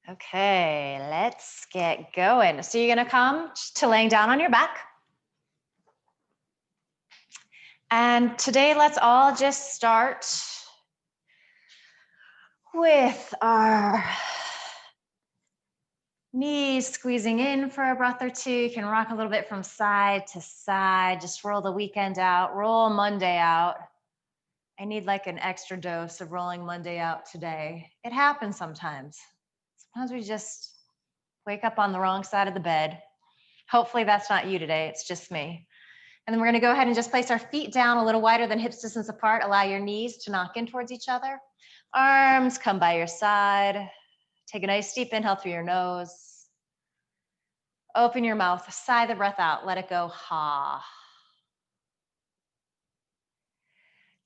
Okay, let's get going. So you're gonna come to laying down on your back. And today, let's all just start with our knees squeezing in for a breath or two. You can rock a little bit from side to side. Just roll the weekend out, roll Monday out. I need like an extra dose of rolling Monday out today. It happens sometimes. Sometimes we just wake up on the wrong side of the bed. Hopefully that's not you today, it's just me. And then we're gonna go ahead and just place our feet down a little wider than hips distance apart. Allow your knees to knock in towards each other. Arms come by your side. Take a nice deep inhale through your nose. Open your mouth, sigh the breath out, let it go, ha.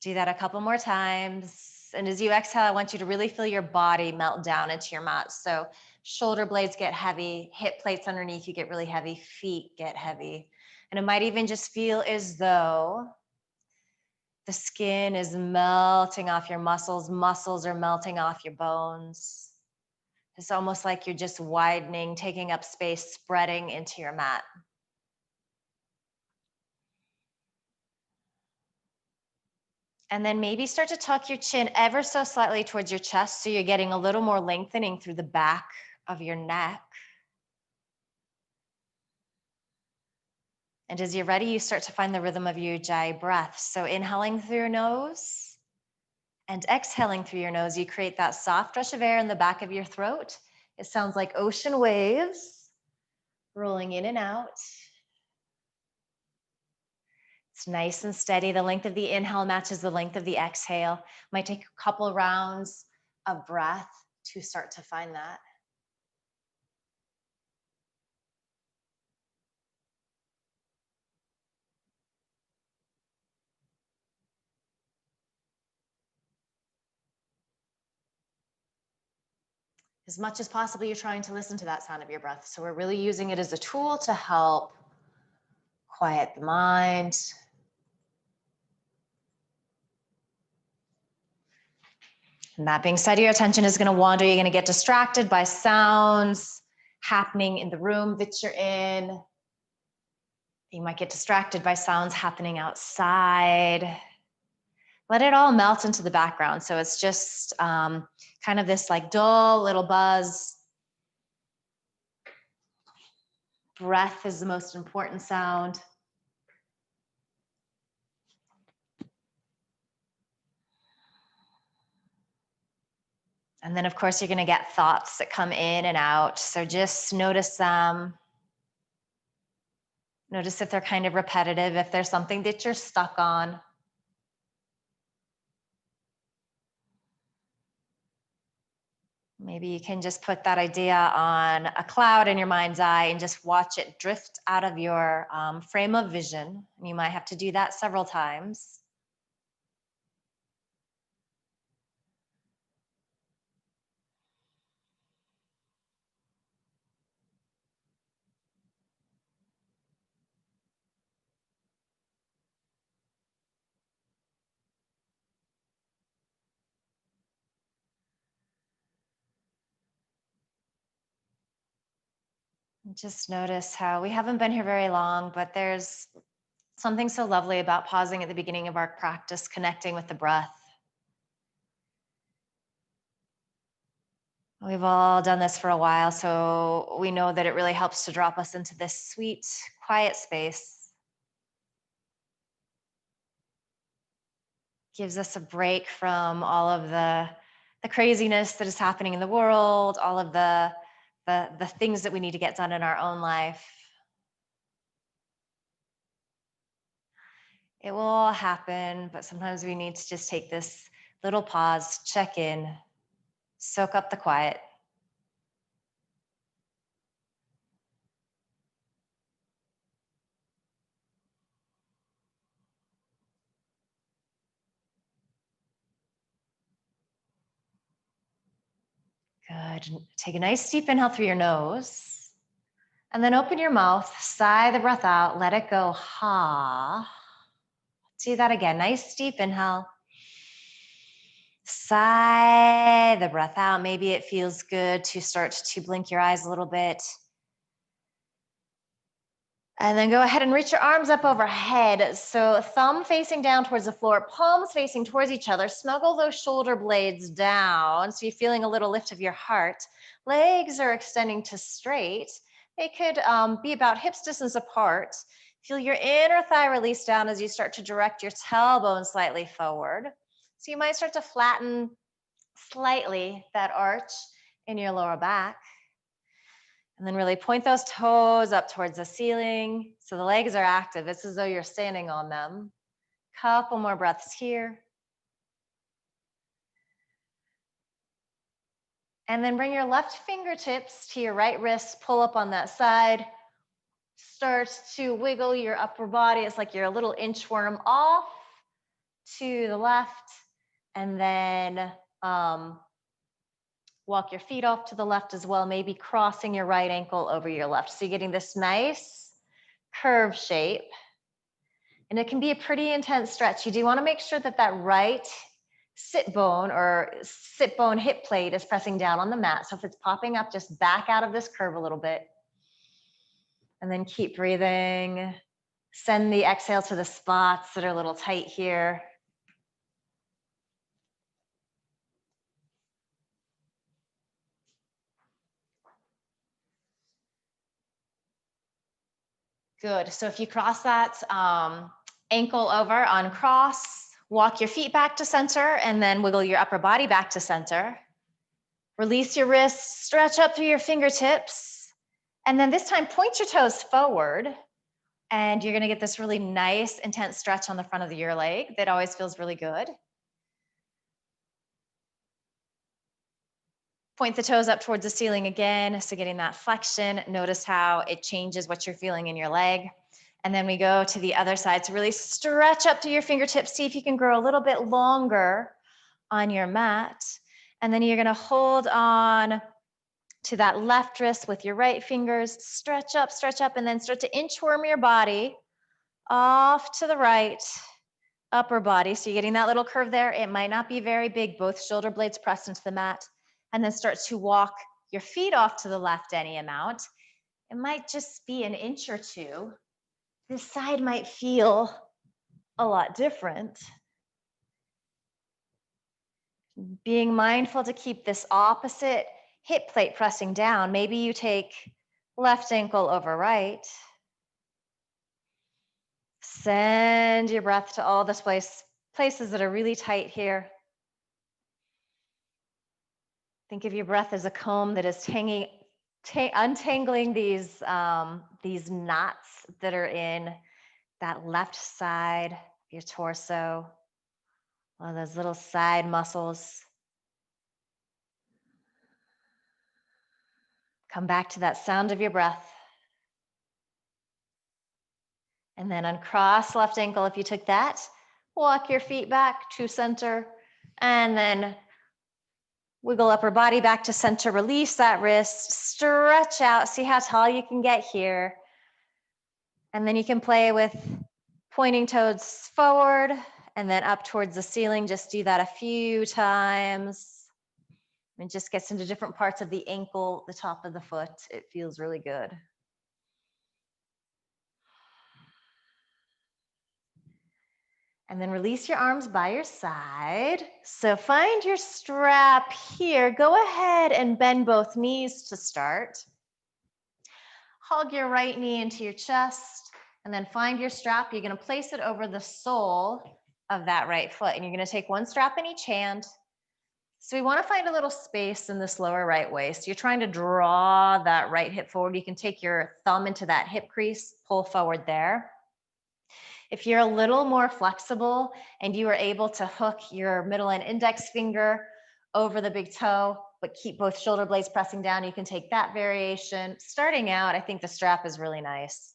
Do that a couple more times. And as you exhale, I want you to really feel your body melt down into your mat. So shoulder blades get heavy, hip plates underneath you get really heavy, feet get heavy. And it might even just feel as though the skin is melting off your muscles. Muscles are melting off your bones. It's almost like you're just widening, taking up space, spreading into your mat. And then maybe start to tuck your chin ever so slightly towards your chest so you're getting a little more lengthening through the back of your neck. And as you're ready, you start to find the rhythm of your Ujjayi breath. So inhaling through your nose and exhaling through your nose, you create that soft rush of air in the back of your throat. It sounds like ocean waves rolling in and out. It's nice and steady. The length of the inhale matches the length of the exhale. Might take a couple rounds of breath to start to find that. As much as possible, you're trying to listen to that sound of your breath. So we're really using it as a tool to help quiet the mind. And that being said, your attention is going to wander. You're going to get distracted by sounds happening in the room that you're in. You might get distracted by sounds happening outside. Let it all melt into the background. So it's just kind of this like dull little buzz. Breath is the most important sound. And then, of course, you're going to get thoughts that come in and out. So just notice them. Notice if they're kind of repetitive, if there's something that you're stuck on. Maybe you can just put that idea on a cloud in your mind's eye and just watch it drift out of your frame of vision. And you might have to do that several times. Just notice how we haven't been here very long, but there's something so lovely about pausing at the beginning of our practice, connecting with the breath. We've all done this for a while, so we know that it really helps to drop us into this sweet, quiet space. Gives us a break from all of the craziness that is happening in the world, all of the things that we need to get done in our own life. It will all happen, but sometimes we need to just take this little pause, check in, soak up the quiet. Good. Take a nice deep inhale through your nose. And then open your mouth, sigh the breath out, let it go, ha. Do that again, nice deep inhale. Sigh the breath out. Maybe it feels good to start to blink your eyes a little bit. And then go ahead and reach your arms up overhead. So thumb facing down towards the floor, palms facing towards each other. Snuggle those shoulder blades down. So you're feeling a little lift of your heart. Legs are extending to straight. They could be about hips distance apart. Feel your inner thigh release down as you start to direct your tailbone slightly forward. So you might start to flatten slightly that arch in your lower back. And then really point those toes up towards the ceiling. So the legs are active. It's as though you're standing on them. Couple more breaths here. And then bring your left fingertips to your right wrist. Pull up on that side. Start to wiggle your upper body. It's like you're a little inchworm off to the left. And then walk your feet off to the left as well, maybe crossing your right ankle over your left. So you're getting this nice curve shape. And it can be a pretty intense stretch. You do want to make sure that that right sit bone or sit bone hip plate is pressing down on the mat. So if it's popping up, just back out of this curve a little bit. And then keep breathing. Send the exhale to the spots that are a little tight here. Good. So if you cross that ankle over on cross, walk your feet back to center and then wiggle your upper body back to center. Release your wrists, stretch up through your fingertips. And then this time, point your toes forward. And you're going to get this really nice, intense stretch on the front of your leg that always feels really good. Point the toes up towards the ceiling again. So getting that flexion. Notice how it changes what you're feeling in your leg. And then we go to the other side. So really stretch up through your fingertips. See if you can grow a little bit longer on your mat. And then you're going to hold on to that left wrist with your right fingers. Stretch up, and then start to inchworm your body off to the right upper body. So you're getting that little curve there. It might not be very big. Both shoulder blades pressed into the mat. And then start to walk your feet off to the left any amount. It might just be an inch or two. This side might feel a lot different. Being mindful to keep this opposite hip plate pressing down. Maybe you take left ankle over right. Send your breath to all the places that are really tight here. Think of your breath as a comb that is untangling these knots that are in that left side of your torso, all those little side muscles. Come back to that sound of your breath. And then uncross left ankle if you took that. Walk your feet back to center. And then wiggle upper body back to center. Release that wrist. Stretch out. See how tall you can get here. And then you can play with pointing toes forward and then up towards the ceiling. Just do that a few times. It just gets into different parts of the ankle, the top of the foot. It feels really good. And then release your arms by your side. So find your strap here. Go ahead and bend both knees to start. Hug your right knee into your chest and then find your strap. You're going to place it over the sole of that right foot. And you're going to take one strap in each hand. So we want to find a little space in this lower right waist. You're trying to draw that right hip forward. You can take your thumb into that hip crease, pull forward there. If you're a little more flexible and you are able to hook your middle and index finger over the big toe, but keep both shoulder blades pressing down, you can take that variation. Starting out, I think the strap is really nice.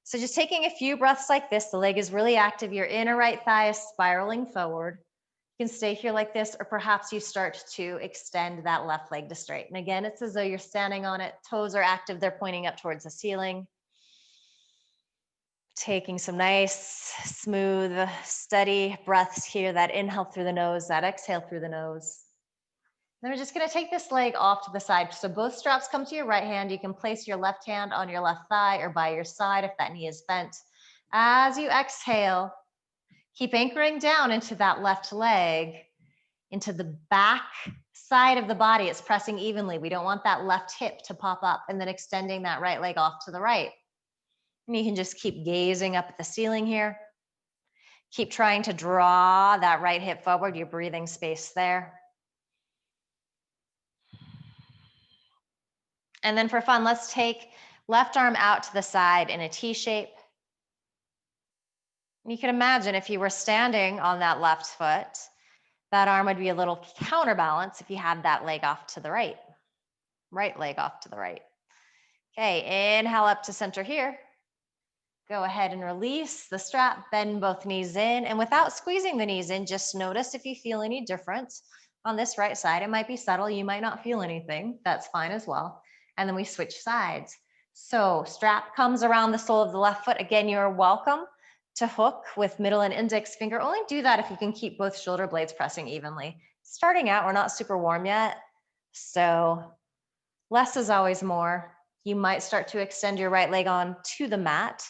So just taking a few breaths like this, the leg is really active. Your inner right thigh is spiraling forward. You can stay here like this, or perhaps you start to extend that left leg to straighten. Again, it's as though you're standing on it. Toes are active. They're pointing up towards the ceiling. Taking some nice, smooth, steady breaths here. That inhale through the nose, that exhale through the nose. Then we're just gonna take this leg off to the side. So both straps come to your right hand. You can place your left hand on your left thigh or by your side if that knee is bent. As you exhale, keep anchoring down into that left leg, into the back side of the body. It's pressing evenly. We don't want that left hip to pop up, and then extending that right leg off to the right. And you can just keep gazing up at the ceiling here. Keep trying to draw that right hip forward, your breathing space there. And then for fun, let's take left arm out to the side in a T shape. You can imagine if you were standing on that left foot, that arm would be a little counterbalance if you had that leg off to the right. Right leg off to the right. Okay, inhale up to center here. Go ahead and release the strap, bend both knees in, and without squeezing the knees in, just notice if you feel any difference on this right side. It might be subtle, you might not feel anything, that's fine as well. And then we switch sides. So strap comes around the sole of the left foot. Again, you're welcome to hook with middle and index finger. Only do that if you can keep both shoulder blades pressing evenly. Starting out, we're not super warm yet, so less is always more. You might start to extend your right leg on to the mat,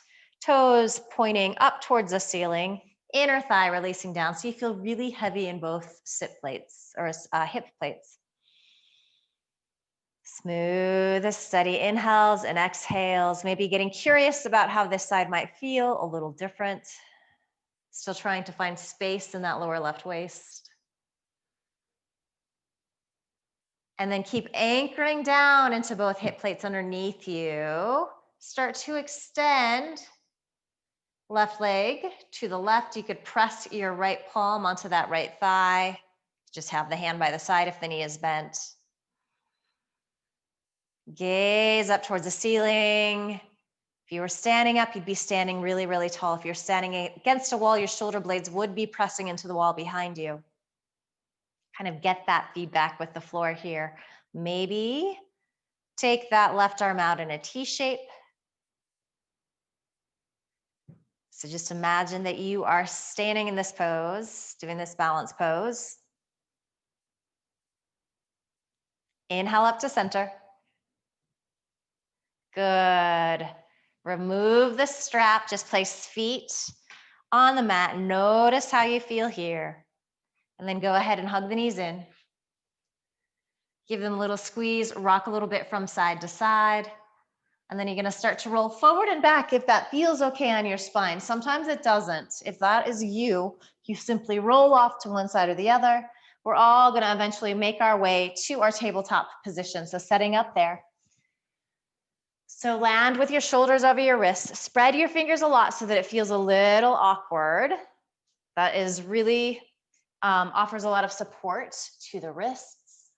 toes pointing up towards the ceiling, inner thigh releasing down, so you feel really heavy in both sit plates or hip plates. Smooth, steady inhales and exhales, maybe getting curious about how this side might feel, a little different. Still trying to find space in that lower left waist. And then keep anchoring down into both hip plates underneath you. Start to extend left leg to the left. You could press your right palm onto that right thigh. Just have the hand by the side if the knee is bent. Gaze up towards the ceiling. If you were standing up, you'd be standing really, really tall. If you're standing against a wall, your shoulder blades would be pressing into the wall behind you. Kind of get that feedback with the floor here. Maybe take that left arm out in a T shape. So just imagine that you are standing in this pose, doing this balance pose. Inhale up to center. Good. Remove the strap, just place feet on the mat. Notice how you feel here. And then go ahead and hug the knees in. Give them a little squeeze, rock a little bit from side to side. And then you're gonna start to roll forward and back if that feels okay on your spine. Sometimes it doesn't. If that is you, you simply roll off to one side or the other. We're all gonna eventually make our way to our tabletop position. So setting up there. So land with your shoulders over your wrists. Spread your fingers a lot so that it feels a little awkward. That is really offers a lot of support to the wrists.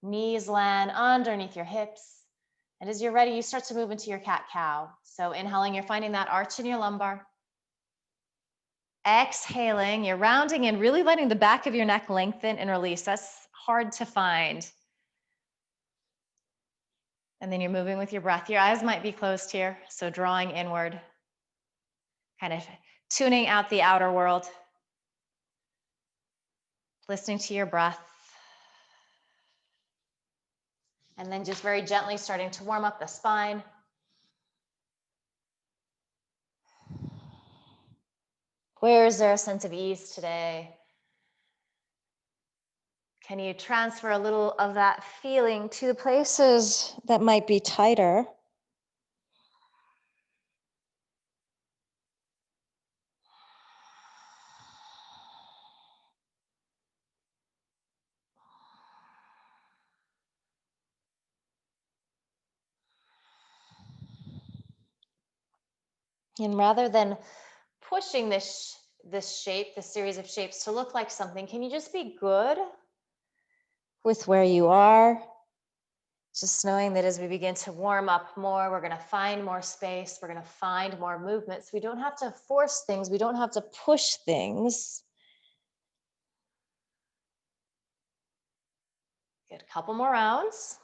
Knees land underneath your hips. And as you're ready, you start to move into your cat-cow. So inhaling, you're finding that arch in your lumbar. Exhaling, you're rounding in, really letting the back of your neck lengthen and release. That's hard to find. And then you're moving with your breath. Your eyes might be closed here, so drawing inward, kind of tuning out the outer world, listening to your breath. And then just very gently starting to warm up the spine. Where is there a sense of ease today? Can you transfer a little of that feeling to the places that might be tighter? And rather than pushing this shape, this series of shapes to look like something, can you just be good with where you are? Just knowing that as we begin to warm up more, we're going to find more space. We're going to find more movement. So we don't have to force things. We don't have to push things. Good. A couple more rounds.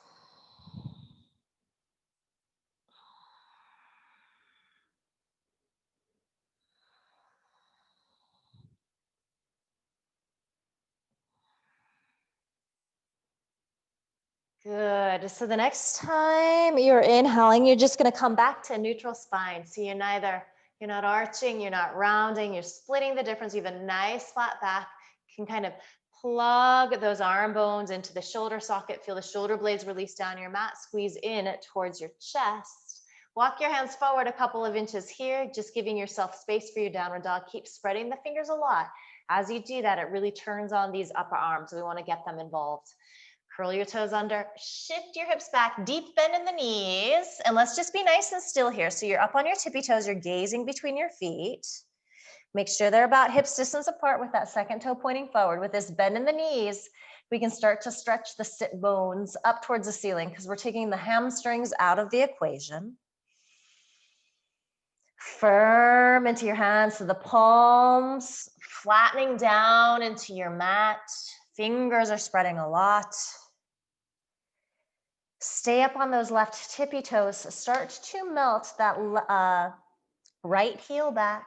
Good. So the next time you're inhaling, you're just going to come back to a neutral spine. So you're not arching, you're not rounding, you're splitting the difference. You have a nice flat back. You can kind of plug those arm bones into the shoulder socket. Feel the shoulder blades release down your mat. Squeeze in towards your chest. Walk your hands forward a couple of inches here, just giving yourself space for your downward dog. Keep spreading the fingers a lot. As you do that, it really turns on these upper arms. We want to get them involved. Curl your toes under, shift your hips back, deep bend in the knees, and let's just be nice and still here. So you're up on your tippy toes, you're gazing between your feet. Make sure they're about hips distance apart with that second toe pointing forward. With this bend in the knees, we can start to stretch the sit bones up towards the ceiling because we're taking the hamstrings out of the equation. Firm into your hands, so the palms flattening down into your mat. Fingers are spreading a lot. Stay up on those left tippy toes. Start to melt that right heel back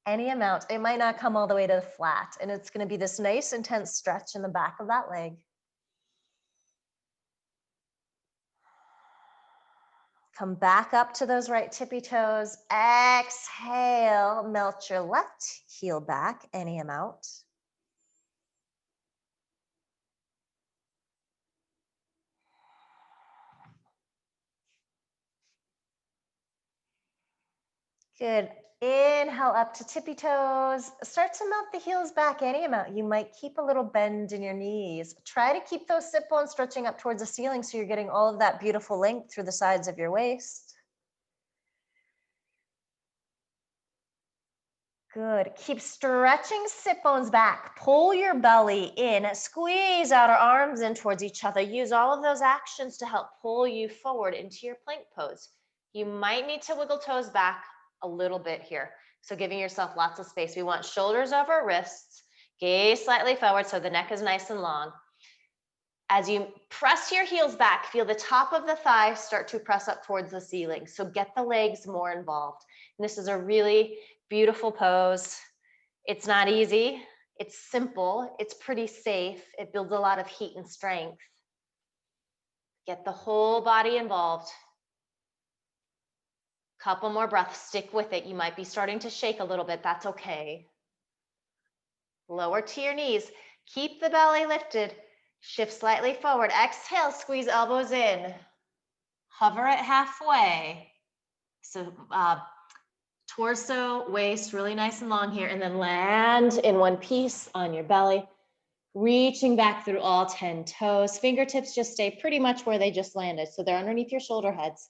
any amount. It might not come all the way to the flat, and it's going to be this nice intense stretch in the back of that leg. Come back up to those right tippy toes. Exhale, melt your left heel back any amount. Good. Inhale up to tippy toes. Start to melt the heels back any amount. You might keep a little bend in your knees. Try to keep those sit bones stretching up towards the ceiling so you're getting all of that beautiful length through the sides of your waist. Good. Keep stretching sit bones back. Pull your belly in. Squeeze outer arms in towards each other. Use all of those actions to help pull you forward into your plank pose. You might need to wiggle toes back a little bit here. So giving yourself lots of space. We want shoulders over wrists. Gaze slightly forward so the neck is nice and long. As you press your heels back, feel the top of the thigh start to press up towards the ceiling. So get the legs more involved. And this is a really beautiful pose. It's not easy. It's simple. It's pretty safe. It builds a lot of heat and strength. Get the whole body involved. Couple more breaths. Stick with it. You might be starting to shake a little bit. That's okay. Lower to your knees. Keep the belly lifted. Shift slightly forward. Exhale, squeeze elbows in. Hover it halfway. So torso, waist, really nice and long here. And then land in one piece on your belly. Reaching back through all 10 toes. Fingertips just stay pretty much where they just landed. So they're underneath your shoulder heads.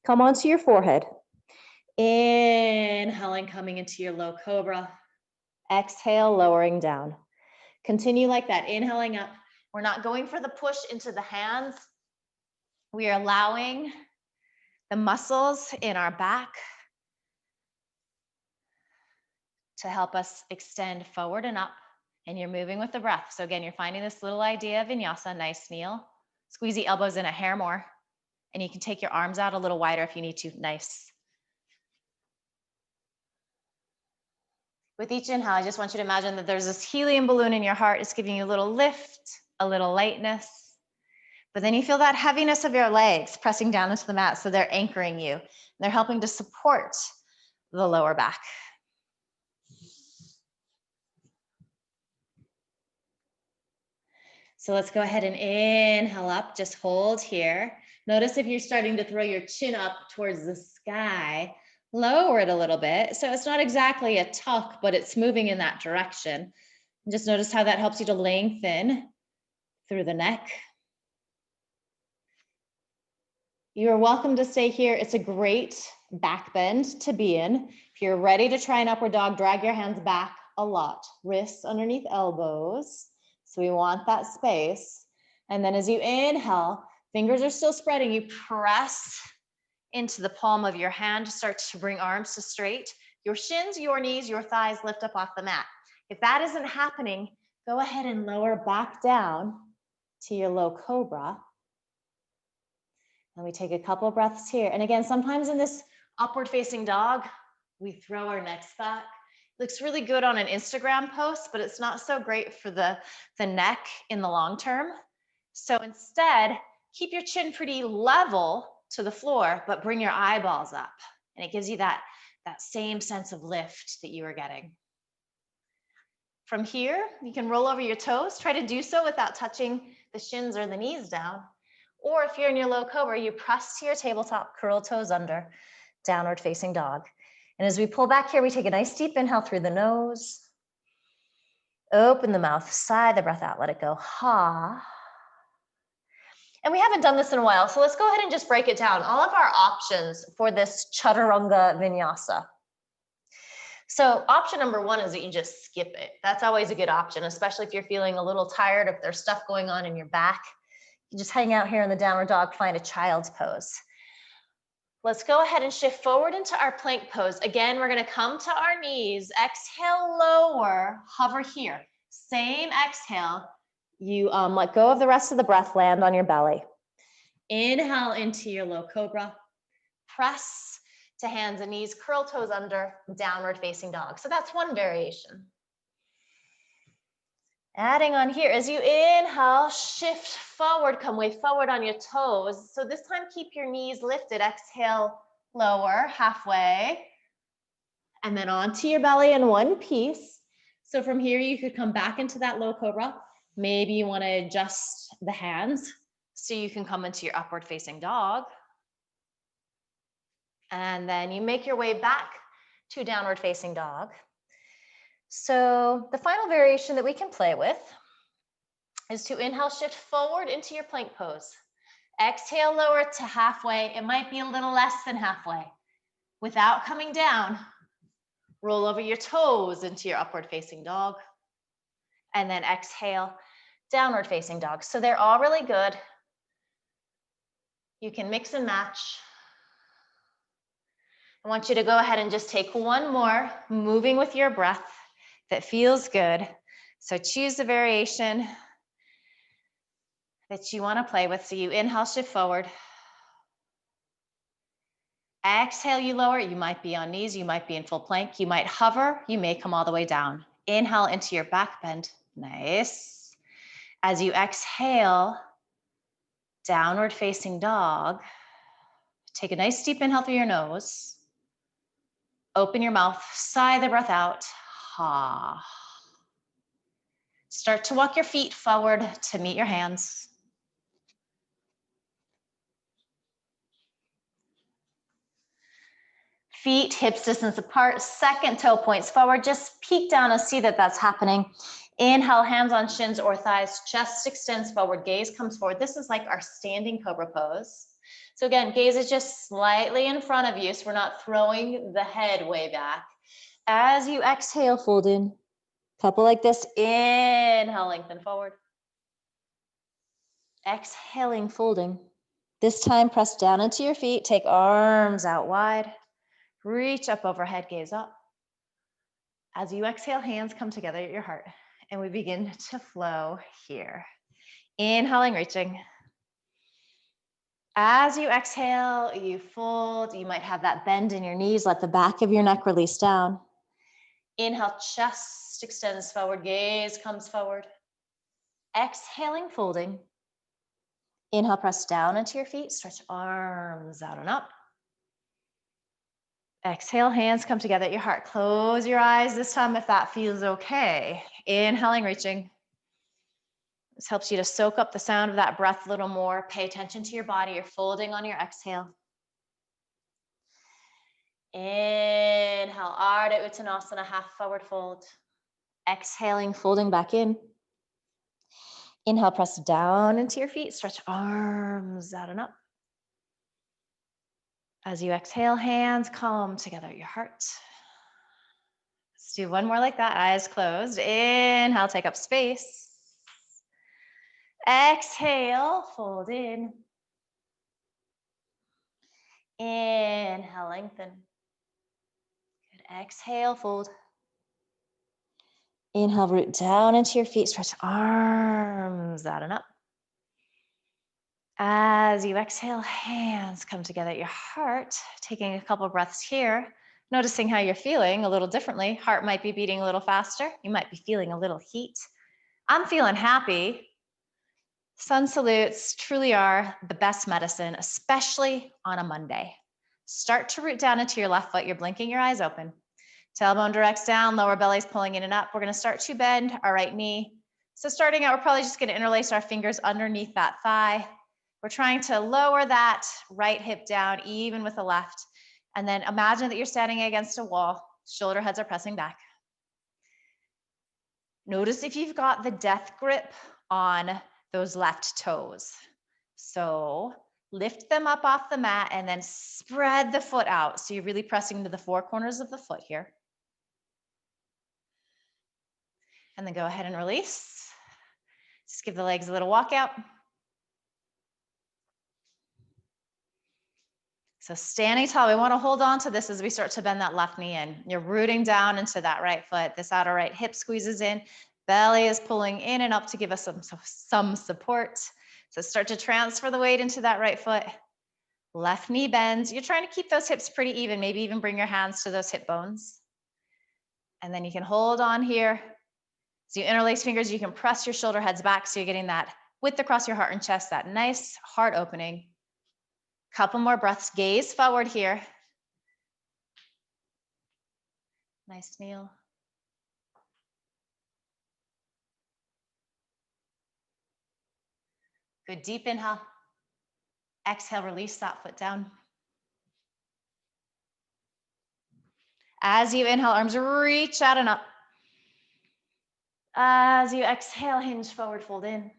Come onto your forehead. Inhaling, coming into your low cobra. Exhale, lowering down. Continue like that, inhaling up. We're not going for the push into the hands. We are allowing the muscles in our back to help us extend forward and up. And you're moving with the breath. So again, you're finding this little idea of vinyasa, nice kneel. Squeeze the elbows in a hair more. And you can take your arms out a little wider if you need to, nice. With each inhale, I just want you to imagine that there's this helium balloon in your heart. It's giving you a little lift, a little lightness. But then you feel that heaviness of your legs pressing down into the mat, so they're anchoring you. They're helping to support the lower back. So let's go ahead and inhale up, just hold here. Notice if you're starting to throw your chin up towards the sky, lower it a little bit. So it's not exactly a tuck, but it's moving in that direction. And just notice how that helps you to lengthen through the neck. You're welcome to stay here. It's a great back bend to be in. If you're ready to try an upward dog, drag your hands back a lot. Wrists underneath elbows. So we want that space. And then as you inhale, fingers are still spreading. You press into the palm of your hand, start to bring arms to straight. Your shins, your knees, your thighs lift up off the mat. If that isn't happening, go ahead and lower back down to your low cobra. And we take a couple of breaths here. And again, sometimes in this upward facing dog, we throw our necks back. Looks really good on an Instagram post, but it's not so great for the neck in the long term. So instead, keep your chin pretty level to the floor, but bring your eyeballs up. And it gives you that same sense of lift that you were getting. From here, you can roll over your toes. Try to do so without touching the shins or the knees down. Or if you're in your low cobra, you press to your tabletop, curl toes under, downward facing dog. And as we pull back here, we take a nice deep inhale through the nose. Open the mouth, sigh the breath out, let it go. Ha. And we haven't done this in a while, so let's go ahead and just break it down. All of our options for this chaturanga vinyasa. So option number one is that you just skip it. That's always a good option, especially if you're feeling a little tired, if there's stuff going on in your back. You just hang out here in the downward dog, find a child's pose. Let's go ahead and shift forward into our plank pose. Again, we're gonna come to our knees, exhale, lower, hover here. Same exhale, you let go of the rest of the breath, land on your belly. Inhale into your low cobra, press to hands and knees, curl toes under, downward facing dog. So that's one variation. Adding on here, as you inhale, shift forward, come way forward on your toes. So this time, keep your knees lifted. Exhale, lower, halfway. And then onto your belly in one piece. So from here, you could come back into that low cobra. Maybe you want to adjust the hands so you can come into your upward facing dog. And then you make your way back to downward facing dog. So the final variation that we can play with is to inhale, shift forward into your plank pose. Exhale, lower to halfway. It might be a little less than halfway. Without coming down, roll over your toes into your upward facing dog. And then exhale, downward facing dog. So they're all really good. You can mix and match. I want you to go ahead and just take one more, moving with your breath that feels good. So choose the variation that you want to play with. So you inhale, shift forward. Exhale, you lower. You might be on knees. You might be in full plank. You might hover. You may come all the way down. Inhale into your back bend. Nice. As you exhale, downward facing dog. Take a nice deep inhale through your nose. Open your mouth, sigh the breath out. Ha. Start to walk your feet forward to meet your hands. Feet, hips distance apart, second toe points forward. Just peek down and see that that's happening. Inhale, hands on shins or thighs, chest extends forward, gaze comes forward. This is like our standing cobra pose. So again, gaze is just slightly in front of you, so we're not throwing the head way back. As you exhale, fold in. Couple like this. Inhale, lengthen forward. Exhaling, folding. This time, press down into your feet. Take arms out wide. Reach up overhead, gaze up. As you exhale, hands come together at your heart. And we begin to flow here. Inhaling, reaching. As you exhale, you fold. You might have that bend in your knees. Let the back of your neck release down. Inhale, chest extends forward, gaze comes forward. Exhaling, folding. Inhale, press down into your feet. Stretch arms out and up. Exhale, hands come together at your heart. Close your eyes this time if that feels okay. Inhaling, reaching. This helps you to soak up the sound of that breath a little more. Pay attention to your body. You're folding on your exhale. Inhale, Ardha Uttanasana, half forward fold. Exhaling, folding back in. Inhale, press down into your feet. Stretch arms out and up. As you exhale, hands come together at your heart. Let's do one more like that, eyes closed. Inhale, take up space. Exhale, fold in. Inhale, lengthen. Good. Exhale, fold. Inhale, root down into your feet. Stretch arms out and up. As you exhale, hands come together at your heart. Taking a couple breaths here. Noticing how you're feeling a little differently. Heart might be beating a little faster. You might be feeling a little heat. I'm feeling happy. Sun salutes truly are the best medicine, especially on a Monday. Start to root down into your left foot. You're blinking your eyes open. Tailbone directs down, lower belly's pulling in and up. We're going to start to bend our right knee. So starting out, we're probably just going to interlace our fingers underneath that thigh. We're trying to lower that right hip down, even with the left. And then imagine that you're standing against a wall. Shoulder heads are pressing back. Notice if you've got the death grip on those left toes. So lift them up off the mat and then spread the foot out. So you're really pressing into the four corners of the foot here. And then go ahead and release. Just give the legs a little walk out. So standing tall, we want to hold on to this as we start to bend that left knee in. You're rooting down into that right foot. This outer right hip squeezes in. Belly is pulling in and up to give us some support. So start to transfer the weight into that right foot. Left knee bends. You're trying to keep those hips pretty even. Maybe even bring your hands to those hip bones. And then you can hold on here. So you interlace fingers, you can press your shoulder heads back so you're getting that width across your heart and chest, that nice heart opening. Couple more breaths, gaze forward here. Nice kneel. Good deep inhale. Exhale, release that foot down. As you inhale, arms reach out and up. As you exhale, hinge forward, fold in.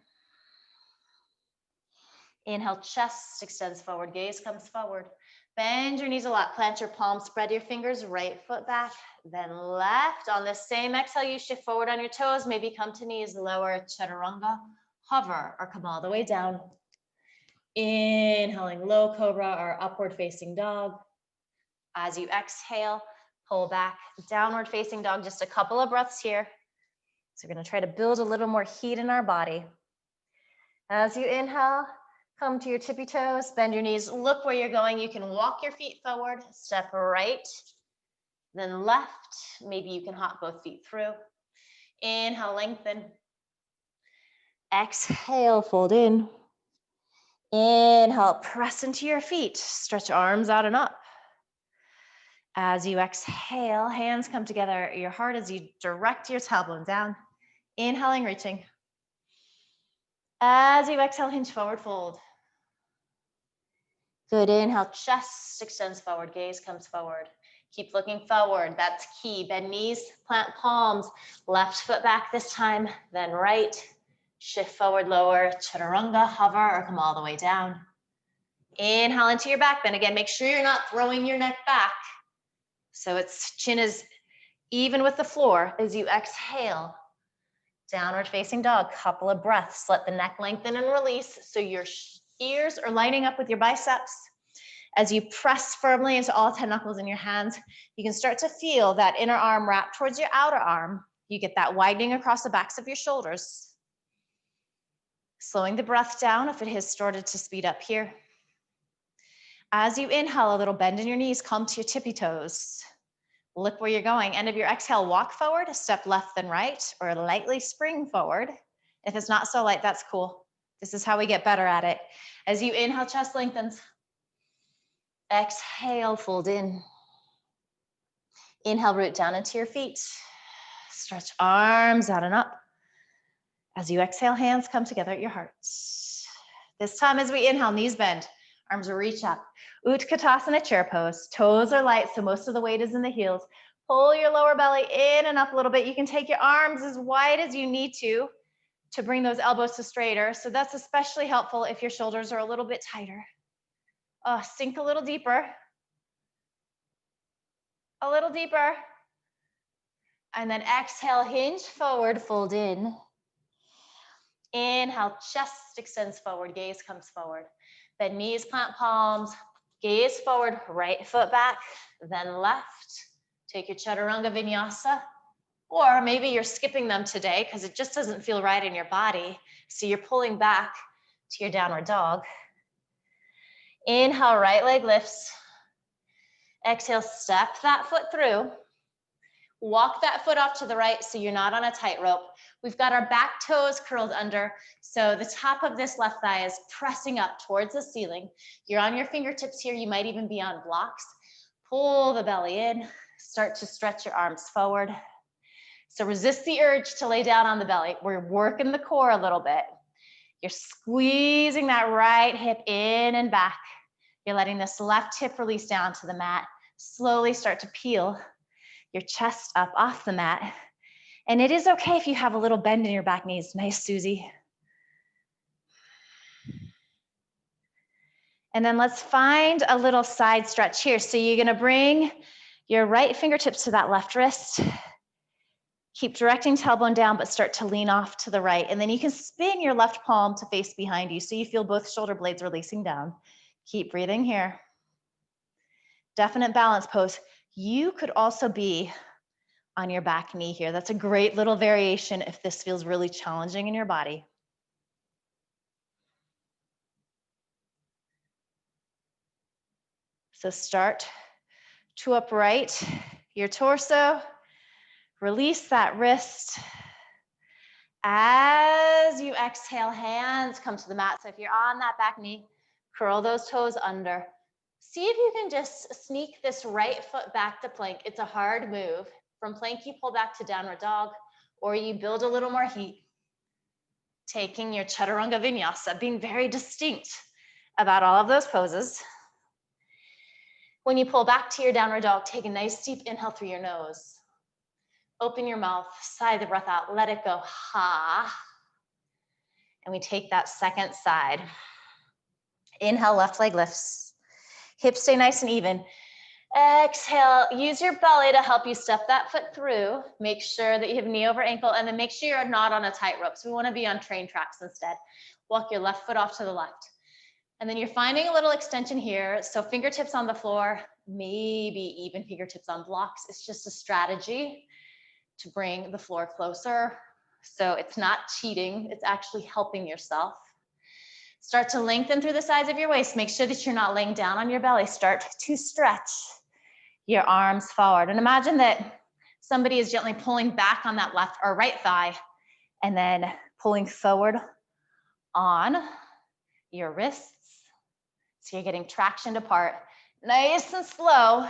Inhale, chest extends forward, gaze comes forward. Bend your knees a lot, plant your palms, spread your fingers, right foot back, then left. On the same exhale, you shift forward on your toes, maybe come to knees, lower chaturanga, hover, or come all the way down. Inhaling low cobra or upward facing dog. As you exhale, pull back, downward facing dog, just a couple of breaths here. So we're gonna try to build a little more heat in our body. As you inhale, come to your tippy toes, bend your knees, look where you're going. You can walk your feet forward, step right, then left. Maybe you can hop both feet through. Inhale, lengthen. Exhale, fold in. Inhale, press into your feet, stretch arms out and up. As you exhale, hands come together at your heart as you direct your tailbone down. Inhaling, reaching. As you exhale, hinge forward, fold. Good, inhale, chest extends forward, gaze comes forward. Keep looking forward, that's key. Bend knees, plant palms, left foot back this time, then right. Shift forward, lower, chaturanga, hover, or come all the way down. Inhale into your back bend. Again, make sure you're not throwing your neck back. So its chin is even with the floor as you exhale. Downward facing dog, couple of breaths. Let the neck lengthen and release so your ears are lining up with your biceps. As you press firmly into all 10 knuckles in your hands, you can start to feel that inner arm wrap towards your outer arm. You get that widening across the backs of your shoulders. Slowing the breath down if it has started to speed up here. As you inhale, a little bend in your knees, come to your tippy toes. Look where you're going. End of your exhale, walk forward, a step left then right, or lightly spring forward. If it's not so light, that's cool. This is how we get better at it. As you inhale, chest lengthens. Exhale, fold in. Inhale, root down into your feet. Stretch arms out and up. As you exhale, hands come together at your hearts. This time as we inhale, knees bend, arms reach up. Utkatasana, chair pose. Toes are light, so most of the weight is in the heels. Pull your lower belly in and up a little bit. You can take your arms as wide as you need to bring those elbows to straighter. So that's especially helpful if your shoulders are a little bit tighter. Sink a little deeper. A little deeper. And then exhale, hinge forward, fold in. Inhale, chest extends forward, gaze comes forward. Bend knees, plant palms, gaze forward, right foot back, then left. Take your chaturanga vinyasa. Or maybe you're skipping them today because it just doesn't feel right in your body. So you're pulling back to your downward dog. Inhale, right leg lifts. Exhale, step that foot through. Walk that foot off to the right so you're not on a tightrope. We've got our back toes curled under, so the top of this left thigh is pressing up towards the ceiling. You're on your fingertips here. You might even be on blocks. Pull the belly in. Start to stretch your arms forward. So resist the urge to lay down on the belly. We're working the core a little bit. You're squeezing that right hip in and back. You're letting this left hip release down to the mat. Slowly start to peel your chest up off the mat. And it is okay if you have a little bend in your back knees. Nice, Susie. And then let's find a little side stretch here. So you're gonna bring your right fingertips to that left wrist. Keep directing tailbone down, but start to lean off to the right. And then you can spin your left palm to face behind you so you feel both shoulder blades releasing down. Keep breathing here. Definite balance pose. You could also be on your back knee here. That's a great little variation if this feels really challenging in your body. So start to upright your torso. Release that wrist. As you exhale, hands come to the mat. So if you're on that back knee, curl those toes under. See if you can just sneak this right foot back to plank. It's a hard move. From plank, you pull back to downward dog, or you build a little more heat. Taking your chaturanga vinyasa, being very distinct about all of those poses. When you pull back to your downward dog, take a nice deep inhale through your nose. Open your mouth, sigh the breath out, let it go, ha. And we take that second side. Inhale, left leg lifts. Hips stay nice and even. Exhale, use your belly to help you step that foot through. Make sure that you have knee over ankle, and then make sure you're not on a tightrope. So we wanna be on train tracks instead. Walk your left foot off to the left. And then you're finding a little extension here. So fingertips on the floor, maybe even fingertips on blocks. It's just a strategy to bring the floor closer. So it's not cheating, it's actually helping yourself. Start to lengthen through the sides of your waist. Make sure that you're not laying down on your belly. Start to stretch your arms forward. And imagine that somebody is gently pulling back on that left or right thigh and then pulling forward on your wrists. So you're getting traction apart. Nice and slow.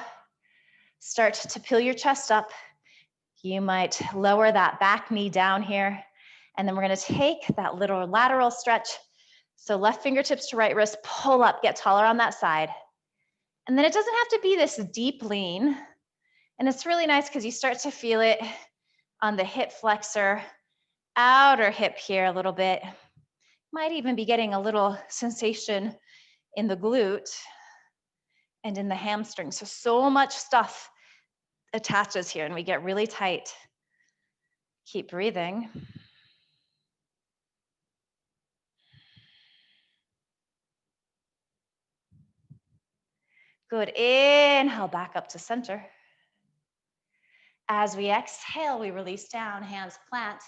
Start to peel your chest up. You might lower that back knee down here. And then we're gonna take that little lateral stretch. So left fingertips to right wrist, pull up, get taller on that side. And then it doesn't have to be this deep lean. And it's really nice because you start to feel it on the hip flexor, outer hip here a little bit. Might even be getting a little sensation in the glute and in the hamstring. So much stuff attaches here and we get really tight. Keep breathing. Good, inhale back up to center. As we exhale, we release down, hands plant.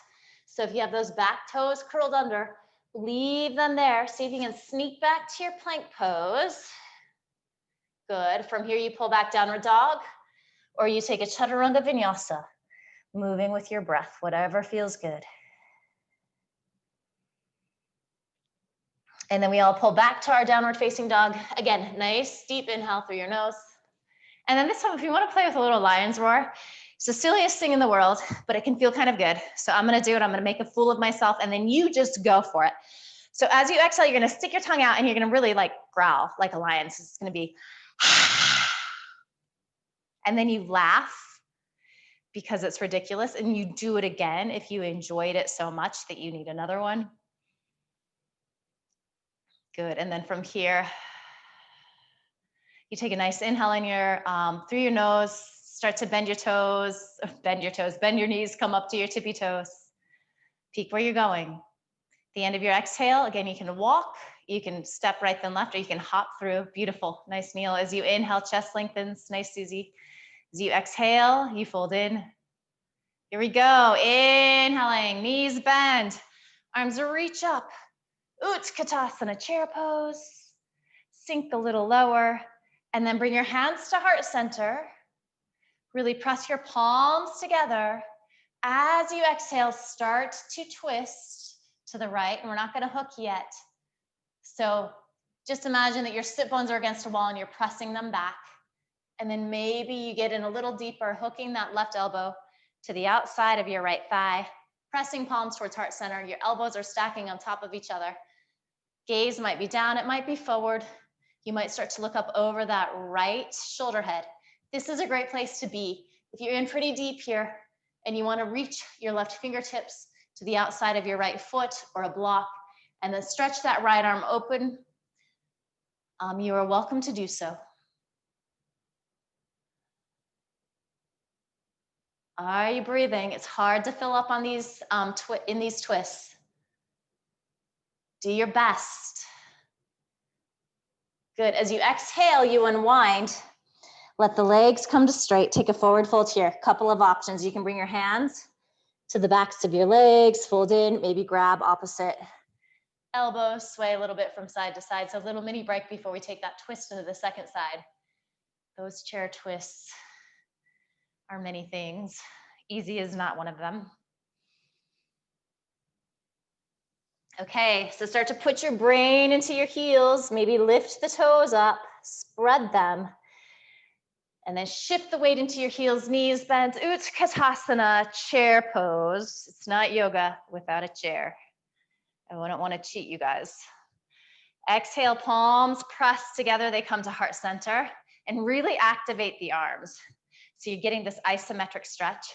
So if you have those back toes curled under, leave them there. See if you can sneak back to your plank pose. Good, from here you pull back downward dog, or you take a chaturanga vinyasa, moving with your breath, whatever feels good. And then we all pull back to our downward facing dog. Again, nice deep inhale through your nose. And then this time, if you want to play with a little lion's roar, it's the silliest thing in the world, but it can feel kind of good. So I'm going to do it. I'm going to make a fool of myself, and then you just go for it. So as you exhale, you're going to stick your tongue out, and you're going to really like growl like a lion. So it's going to be, and then you laugh because it's ridiculous, and you do it again if you enjoyed it so much that you need another one. Good, and then from here, you take a nice inhale in your through your nose, start to bend your knees, come up to your tippy toes. Peek where you're going. At the end of your exhale, again, you can walk, you can step right then left, or you can hop through. Beautiful, nice kneel. As you inhale, chest lengthens, nice Susie. As you exhale, you fold in. Here we go, inhaling, knees bend, arms reach up. Utkatasana, chair pose. Sink a little lower, and then bring your hands to heart center. Really press your palms together. As you exhale, start to twist to the right, and we're not gonna hook yet. So just imagine that your sit bones are against a wall and you're pressing them back. And then maybe you get in a little deeper, hooking that left elbow to the outside of your right thigh, pressing palms towards heart center. Your elbows are stacking on top of each other. Gaze might be down, it might be forward. You might start to look up over that right shoulder head. This is a great place to be. If you're in pretty deep here and you want to reach your left fingertips to the outside of your right foot or a block, and then stretch that right arm open, you are welcome to do so. Are you breathing? It's hard to fill up on these in these twists. Do your best. Good. As you exhale, you unwind. Let the legs come to straight. Take a forward fold here. Couple of options. You can bring your hands to the backs of your legs, fold in, maybe grab opposite elbows, sway a little bit from side to side. So a little mini break before we take that twist into the second side. Those chair twists are many things. Easy is not one of them. Okay, so start to put your brain into your heels, maybe lift the toes up, spread them, and then shift the weight into your heels, knees bent, Utkatasana, chair pose. It's not yoga without a chair. I wouldn't want to cheat you guys. Exhale, palms press together, they come to heart center, and really activate the arms. So you're getting this isometric stretch.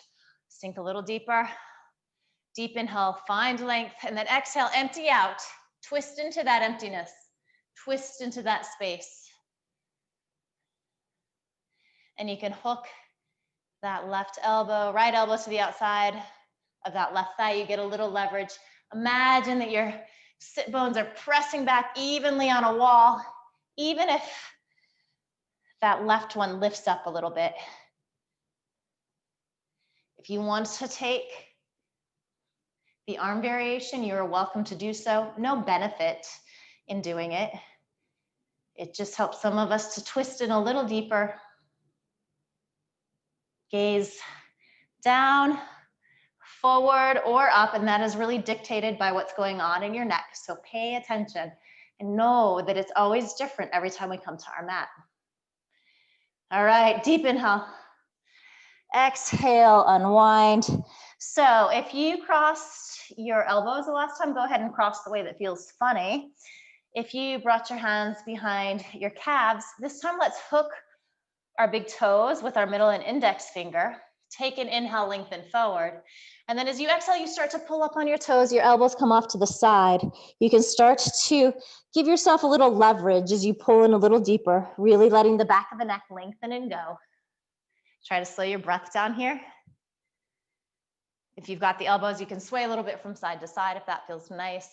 Sink a little deeper. Deep inhale, find length, and then exhale, empty out. Twist into that emptiness. Twist into that space. And you can hook that left elbow, right elbow to the outside of that left thigh. You get a little leverage. Imagine that your sit bones are pressing back evenly on a wall, even if that left one lifts up a little bit. If you want to take the arm variation, you are welcome to do so. No benefit in doing it. It just helps some of us to twist in a little deeper. Gaze down, forward, or up, and that is really dictated by what's going on in your neck. So pay attention and know that it's always different every time we come to our mat. All right, deep inhale. Exhale, unwind. So if you crossed your elbows the last time, go ahead and cross the way that feels funny. If you brought your hands behind your calves, this time let's hook our big toes with our middle and index finger. Take an inhale, lengthen forward. And then as you exhale, you start to pull up on your toes, your elbows come off to the side. You can start to give yourself a little leverage as you pull in a little deeper, really letting the back of the neck lengthen and go. Try to slow your breath down here. If you've got the elbows, you can sway a little bit from side to side if that feels nice.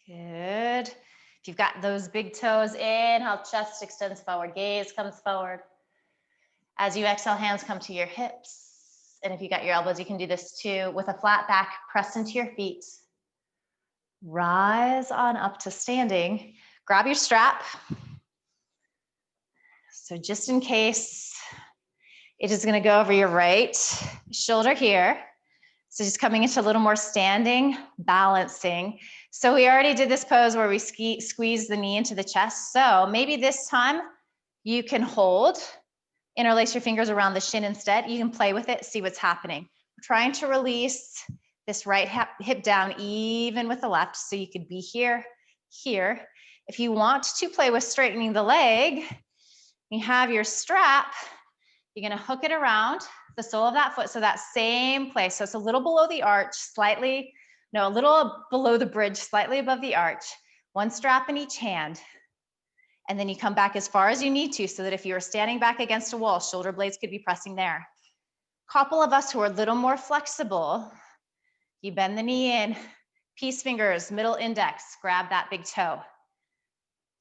Good. If you've got those big toes, inhale, chest extends forward, gaze comes forward. As you exhale, hands come to your hips. And if you got your elbows, you can do this too. With a flat back, press into your feet. Rise on up to standing. Grab your strap. So just in case, it is gonna go over your right shoulder here. So just coming into a little more standing, balancing. So we already did this pose where we squeeze the knee into the chest. So maybe this time you can hold, interlace your fingers around the shin instead. You can play with it, see what's happening. We're trying to release this right hip down even with the left. So you could be here, here. If you want to play with straightening the leg, you have your strap, you're gonna hook it around the sole of that foot, so that same place. So it's a little below the arch, slightly, no, a little below the bridge, slightly above the arch. One strap in each hand. And then you come back as far as you need to, so that if you are standing back against a wall, shoulder blades could be pressing there. Couple of us who are a little more flexible, you bend the knee in, peace fingers, middle index, grab that big toe.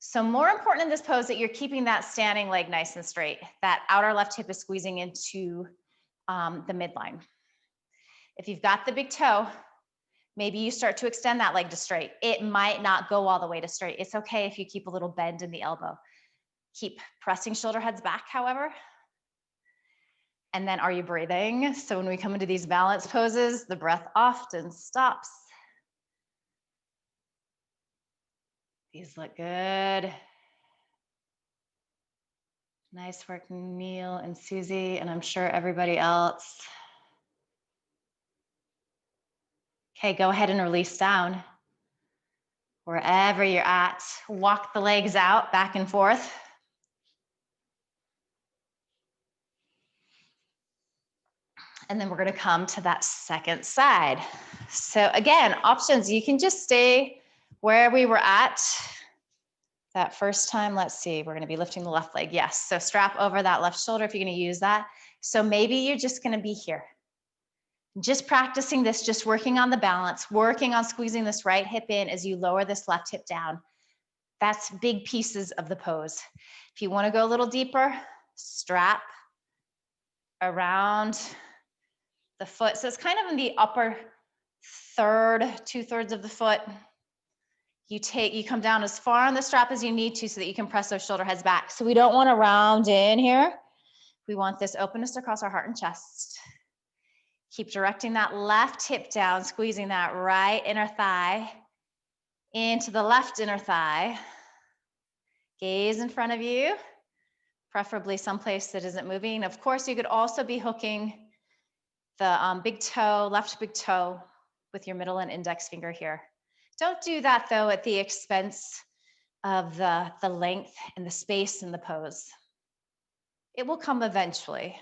So more important in this pose that you're keeping that standing leg nice and straight. That outer left hip is squeezing into the midline. If you've got the big toe, maybe you start to extend that leg to straight. It might not go all the way to straight. It's okay if you keep a little bend in the elbow. Keep pressing shoulder heads back, however. And then are you breathing? So when we come into these balance poses, the breath often stops. These look good. Nice work, Neil and Susie, and I'm sure everybody else. Okay, go ahead and release down. Wherever you're at, walk the legs out back and forth. And then we're gonna come to that second side. So again, options, you can just stay where we were at that first time. Let's see, we're gonna be lifting the left leg. Yes, so strap over that left shoulder if you're gonna use that. So maybe you're just gonna be here. Just practicing this, just working on the balance, working on squeezing this right hip in as you lower this left hip down. That's big pieces of the pose. If you wanna go a little deeper, strap around the foot. So it's kind of in the upper third, 2/3 of the foot. You come down as far on the strap as you need to so that you can press those shoulder heads back. So we don't want to round in here. We want this openness across our heart and chest. Keep directing that left hip down, squeezing that right inner thigh into the left inner thigh. Gaze in front of you, preferably someplace that isn't moving. Of course, you could also be hooking the big toe, left big toe with your middle and index finger here. Don't do that though at the expense of the length and the space in the pose. It will come eventually.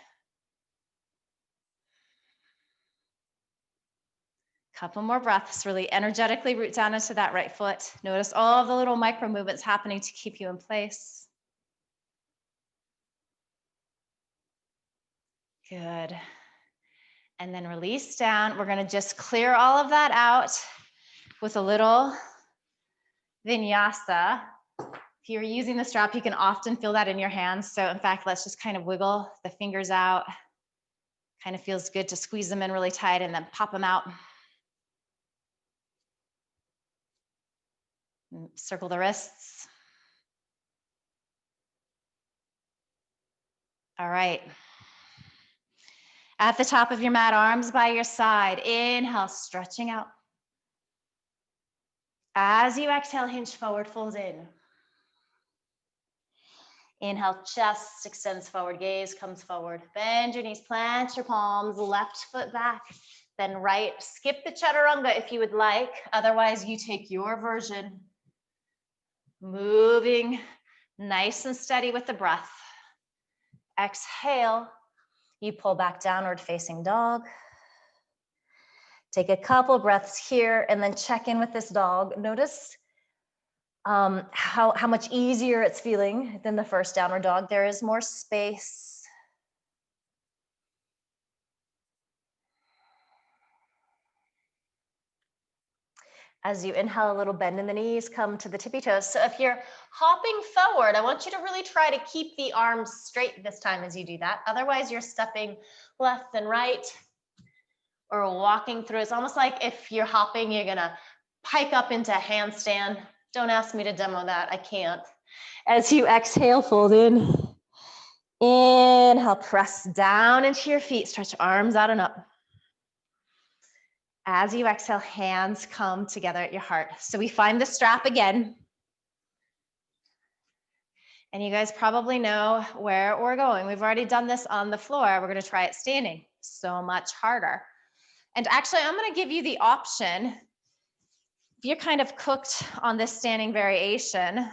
Couple more breaths, really energetically root down into that right foot. Notice all the little micro movements happening to keep you in place. Good. And then release down. We're gonna just clear all of that out with a little vinyasa. If you're using the strap, you can often feel that in your hands. So in fact, let's just kind of wiggle the fingers out. Kind of feels good to squeeze them in really tight and then pop them out. Circle the wrists. All right. At the top of your mat, arms by your side. Inhale, stretching out. As you exhale, hinge forward, fold in. Inhale, chest extends forward, gaze comes forward. Bend your knees, plant your palms, left foot back, then right. Skip the chaturanga if you would like. Otherwise, you take your version. Moving nice and steady with the breath. Exhale, you pull back downward facing dog. Take a couple breaths here and then check in with this dog. Notice how much easier it's feeling than the first downward dog. There is more space. As you inhale, a little bend in the knees, come to the tippy toes. So if you're hopping forward, I want you to really try to keep the arms straight this time as you do that. Otherwise, you're stepping left and right or walking through. It's almost like if you're hopping, you're gonna pike up into a handstand. Don't ask me to demo that, I can't. As you exhale, fold in. Inhale, press down into your feet, stretch your arms out and up. As you exhale, hands come together at your heart. So we find the strap again. And you guys probably know where we're going. We've already done this on the floor. We're gonna try it standing. So much harder. And actually, I'm gonna give you the option. If you're kind of cooked on this standing variation,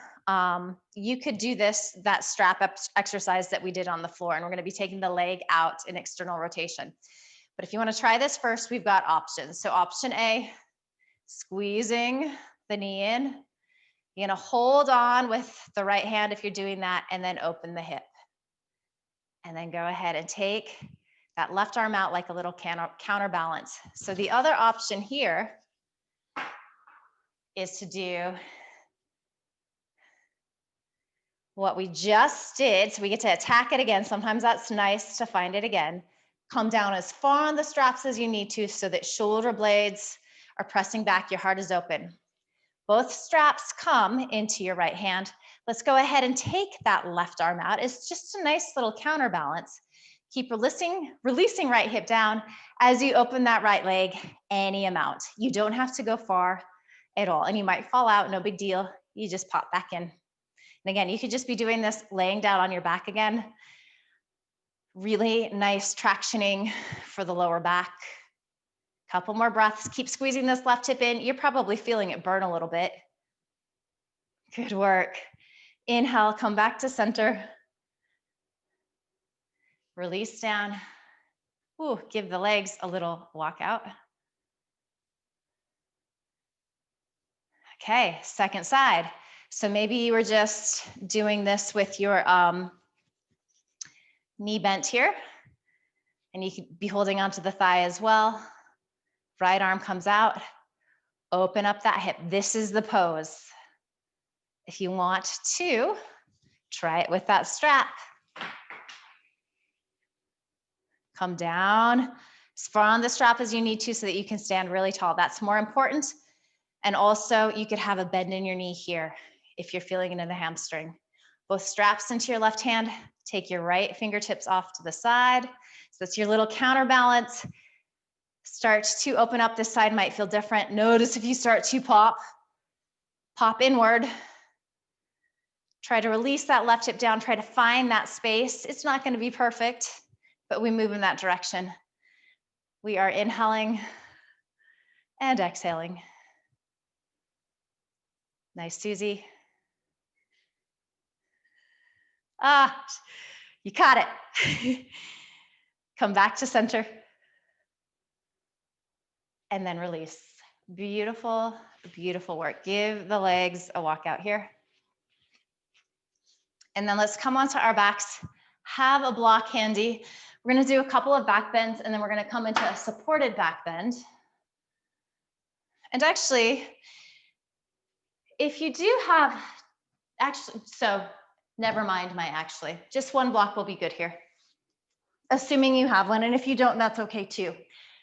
you could do that strap up exercise that we did on the floor. And we're gonna be taking the leg out in external rotation. But if you want to try this first, we've got options. So option A, squeezing the knee in. You're going to hold on with the right hand if you're doing that, and then open the hip. And then go ahead and take that left arm out like a little counterbalance. So the other option here is to do what we just did. So we get to attack it again. Sometimes that's nice to find it again. Come down as far on the straps as you need to so that shoulder blades are pressing back, your heart is open. Both straps come into your right hand. Let's go ahead and take that left arm out. It's just a nice little counterbalance. Keep releasing right hip down as you open that right leg any amount. You don't have to go far at all. And you might fall out, no big deal. You just pop back in. And again, you could just be doing this laying down on your back again. Really nice tractioning for the lower back. Couple more breaths. Keep squeezing this left hip in. You're probably feeling it burn a little bit. Good work. Inhale, come back to center. Release down. Ooh, give the legs a little walk out. Okay, second side. So maybe you were just doing this with your knee bent here, and you could be holding onto the thigh as well. Right arm comes out. Open up that hip. This is the pose. If you want to, try it with that strap. Come down as far on the strap as you need to so that you can stand really tall. That's more important. And also you could have a bend in your knee here if you're feeling it in the hamstring. Both straps into your left hand. Take your right fingertips off to the side. So that's your little counterbalance. Start to open up. This side might feel different. Notice if you start to pop inward. Try to release that left hip down. Try to find that space. It's not going to be perfect, but we move in that direction. We are inhaling and exhaling. Nice, Susie. You caught it. Come back to center. And then release. Beautiful, beautiful work. Give the legs a walk out here. And then let's come onto our backs. Have a block handy. We're going to do a couple of back bends, and then we're going to come into a supported back bend. And actually, if you do have, so never mind my actually, just one block will be good here, assuming you have one. And if you don't, that's okay too.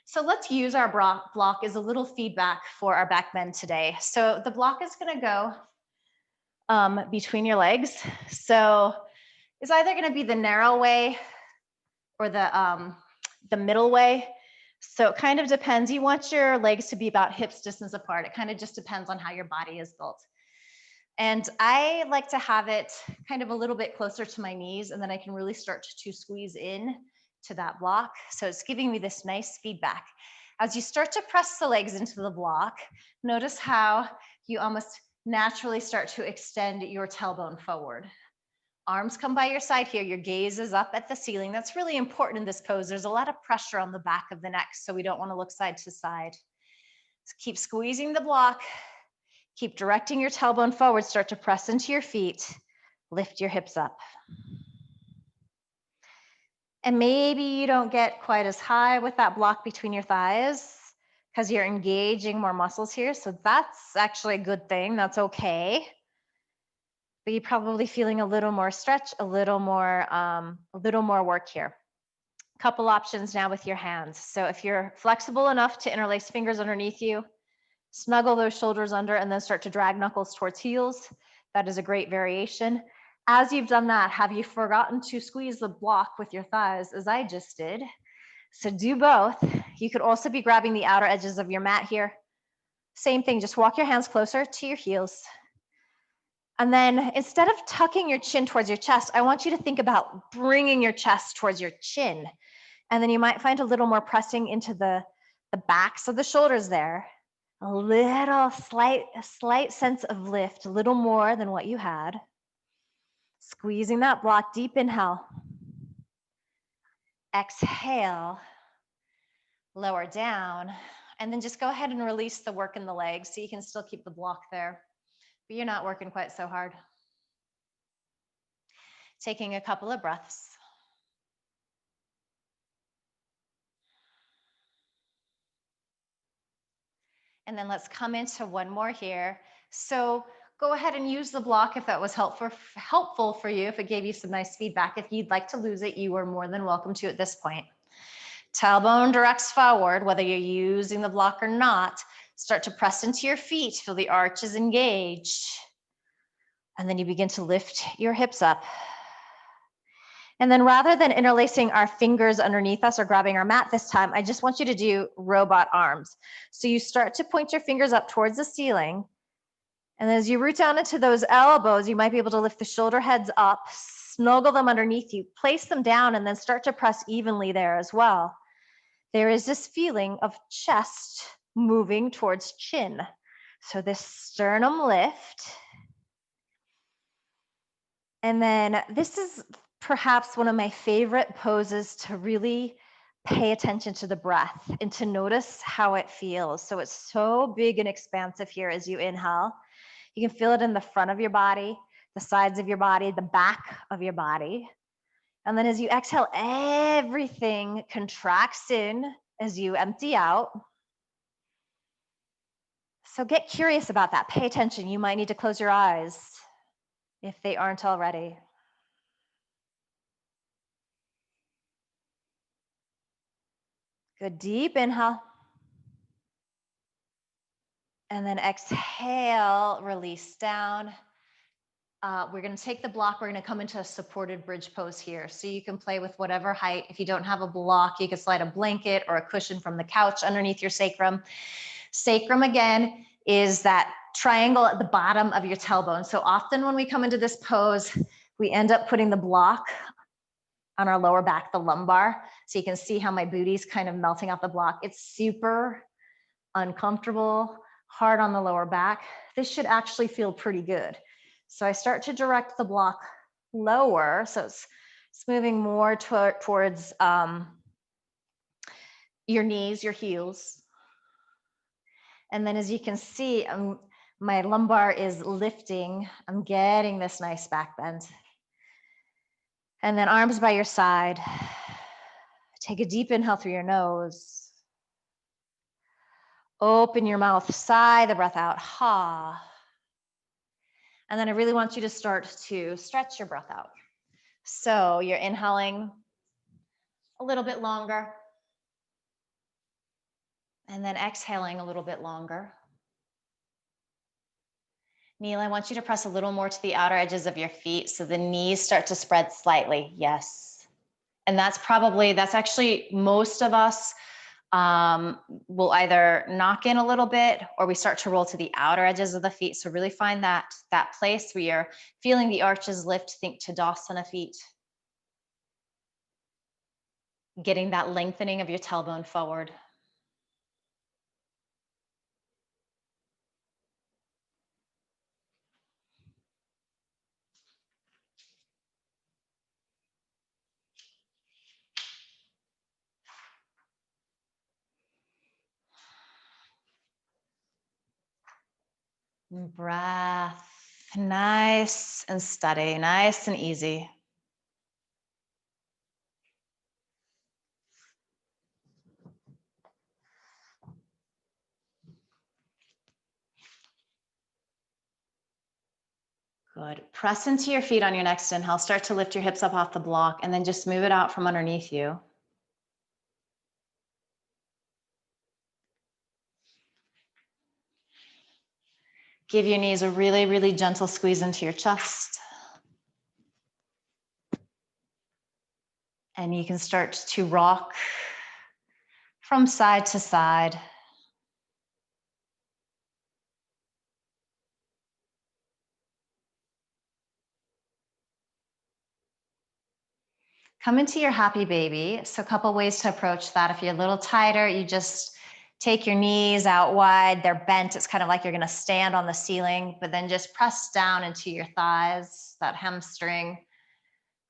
So let's use our block as a little feedback for our back bend today. So the block is going to go between your legs. So it's either going to be the narrow way or the middle way. So it kind of depends. You want your legs to be about hips distance apart. It kind of just depends on how your body is built. And I like to have it kind of a little bit closer to my knees, and then I can really start to squeeze in to that block. So it's giving me this nice feedback. As you start to press the legs into the block, notice how you almost naturally start to extend your tailbone forward. Arms come by your side here. Your gaze is up at the ceiling. That's really important in this pose. There's a lot of pressure on the back of the neck, so we don't want to look side to side. So keep squeezing the block. Keep directing your tailbone forward. Start to press into your feet. Lift your hips up. And maybe you don't get quite as high with that block between your thighs because you're engaging more muscles here. So that's actually a good thing. That's okay. But you're probably feeling a little more stretch, a little more work here. Couple options now with your hands. So if you're flexible enough to interlace fingers underneath you, snuggle those shoulders under and then start to drag knuckles towards heels. That is a great variation. As you've done that, have you forgotten to squeeze the block with your thighs as I just did? So do both. You could also be grabbing the outer edges of your mat here. Same thing, just walk your hands closer to your heels. And then instead of tucking your chin towards your chest, I want you to think about bringing your chest towards your chin. And then you might find a little more pressing into the backs of the shoulders there. A little slight sense of lift, a little more than what you had. Squeezing that block, deep inhale. Exhale, lower down. And then just go ahead and release the work in the legs so you can still keep the block there, but you're not working quite so hard. Taking a couple of breaths. And then let's come into one more here. So go ahead and use the block if that was helpful for you, if it gave you some nice feedback. If you'd like to lose it, you are more than welcome to at this point. Tailbone directs forward, whether you're using the block or not. Start to press into your feet, feel the arches engaged. And then you begin to lift your hips up. And then rather than interlacing our fingers underneath us or grabbing our mat this time, I just want you to do robot arms. So you start to point your fingers up towards the ceiling. And as you root down into those elbows, you might be able to lift the shoulder heads up, snuggle them underneath you, place them down, and then start to press evenly there as well. There is this feeling of chest moving towards chin. So this sternum lift. And then this is perhaps one of my favorite poses to really pay attention to the breath and to notice how it feels. So it's so big and expansive here as you inhale. You can feel it in the front of your body, the sides of your body, the back of your body. And then as you exhale, everything contracts in as you empty out. So get curious about that. Pay attention. You might need to close your eyes if they aren't already. Good, deep inhale. And then exhale, release down. We're going to take the block. We're going to come into a supported bridge pose here. So you can play with whatever height. If you don't have a block, you can slide a blanket or a cushion from the couch underneath your sacrum. Sacrum, again, is that triangle at the bottom of your tailbone. So often when we come into this pose, we end up putting the block on our lower back, the lumbar. So you can see how my booty's kind of melting off the block. It's super uncomfortable, hard on the lower back. This should actually feel pretty good. So I start to direct the block lower. So it's moving more towards your knees, your heels. And then as you can see, my lumbar is lifting. I'm getting this nice back bend. And then arms by your side. Take a deep inhale through your nose. Open your mouth, sigh the breath out, ha. And then I really want you to start to stretch your breath out. So you're inhaling a little bit longer. And then exhaling a little bit longer. Neil, I want you to press a little more to the outer edges of your feet so the knees start to spread slightly. Yes. And that's actually most of us will either knock in a little bit or we start to roll to the outer edges of the feet. So really find that place where you're feeling the arches lift. Think Tadasana feet. Getting that lengthening of your tailbone forward. Breath, nice and steady, nice and easy. Good. Press into your feet on your next inhale. Start to lift your hips up off the block and then just move it out from underneath you. Give your knees a really, really gentle squeeze into your chest. And you can start to rock from side to side. Come into your happy baby. So a couple ways to approach that. If you're a little tighter, you just take your knees out wide. They're bent. It's kind of like you're going to stand on the ceiling, but then just press down into your thighs, that hamstring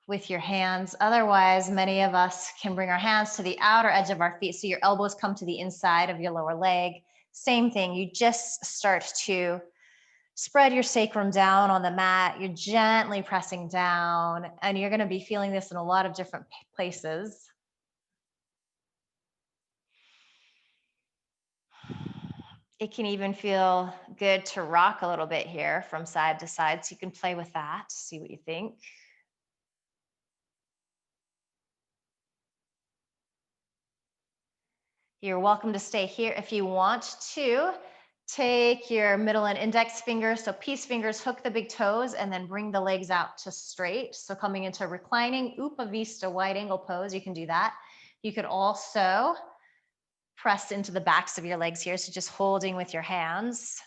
with your hands. Otherwise, many of us can bring our hands to the outer edge of our feet. So your elbows come to the inside of your lower leg. Same thing. You just start to spread your sacrum down on the mat. You're gently pressing down, and you're going to be feeling this in a lot of different places. It can even feel good to rock a little bit here from side to side. So you can play with that, see what you think. You're welcome to stay here if you want to. Take your middle and index fingers, so peace fingers, hook the big toes, and then bring the legs out to straight. So coming into reclining Upavista wide angle pose, you can do that. You could also press into the backs of your legs here, so just holding with your hands.